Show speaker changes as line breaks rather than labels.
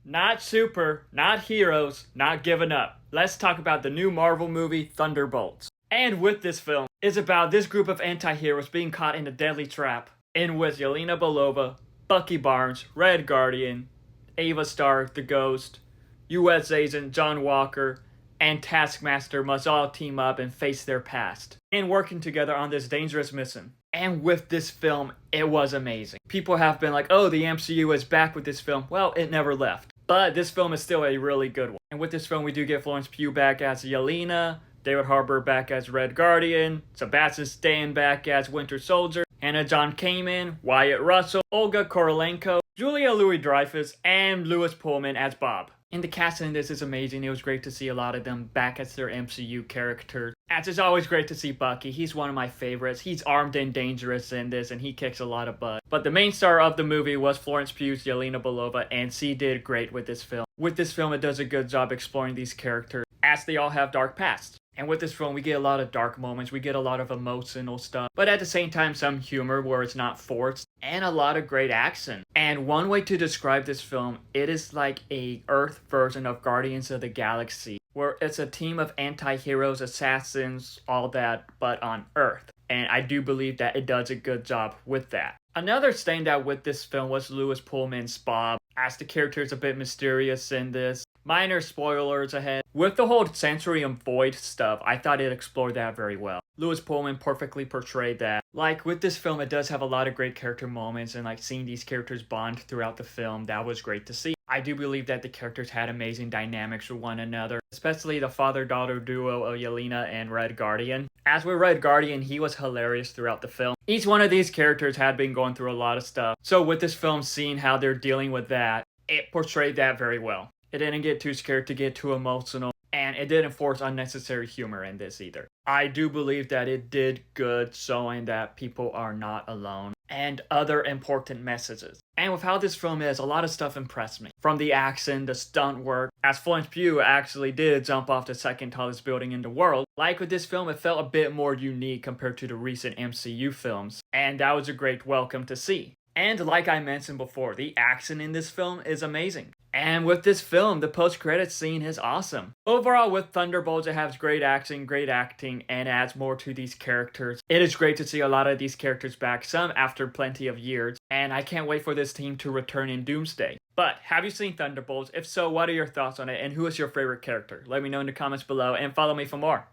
Not super, not heroes, not giving up. Let's talk about the new Marvel movie, Thunderbolts. And with this film, it's about this group of anti-heroes being caught in a deadly trap. In with Yelena Belova, Bucky Barnes, Red Guardian, Ava Starr, the Ghost, US Agent John Walker, and Taskmaster must all team up and face their past, and working together on this dangerous mission. And with this film, it was amazing. People have been like, oh, the MCU is back with this film. Well, it never left. But this film is still a really good one. And with this film, we do get Florence Pugh back as Yelena, David Harbour back as Red Guardian, Sebastian Stan back as Winter Soldier, Hannah John Kamen, Wyatt Russell, Olga Korolenko, Julia Louis-Dreyfus, and Lewis Pullman as Bob. And the casting in this is amazing. It was great to see a lot of them back as their MCU characters. As it's always great to see Bucky. He's one of my favorites. He's armed and dangerous in this, and he kicks a lot of butt. But the main star of the movie was Florence Pugh's Yelena Belova, and she did great with this film. With this film, it does a good job exploring these characters, as they all have dark pasts. And with this film, we get a lot of dark moments, we get a lot of emotional stuff, but at the same time, some humor where it's not forced, and a lot of great action. And one way to describe this film, it is like a Earth version of Guardians of the Galaxy, where it's a team of anti-heroes, assassins, all that, but on Earth. And I do believe that it does a good job with that. Another standout with this film was Lewis Pullman's Bob, as the character is a bit mysterious in this. Minor spoilers ahead. With the whole Centurion Void stuff, I thought it explored that very well. Lewis Pullman perfectly portrayed that. Like, with this film, it does have a lot of great character moments, and like seeing these characters bond throughout the film, that was great to see. I do believe that the characters had amazing dynamics with one another, especially the father-daughter duo of Yelena and Red Guardian. As with Red Guardian, he was hilarious throughout the film. Each one of these characters had been going through a lot of stuff, so with this film, seeing how they're dealing with that, it portrayed that very well. It didn't get too scared to get too emotional, and it didn't force unnecessary humor in this either. I do believe that it did good showing that people are not alone, and other important messages. And with how this film is, a lot of stuff impressed me. From the action, the stunt work, as Florence Pugh actually did jump off the second tallest building in the world. Like with this film, it felt a bit more unique compared to the recent MCU films, and that was a great welcome to see. And like I mentioned before, the action in this film is amazing. And with this film, the post-credits scene is awesome. Overall, with Thunderbolts, it has great action, great acting, and adds more to these characters. It is great to see a lot of these characters back, some after plenty of years, and I can't wait for this team to return in Doomsday. But, have you seen Thunderbolts? If so, what are your thoughts on it, and who is your favorite character? Let me know in the comments below, and follow me for more.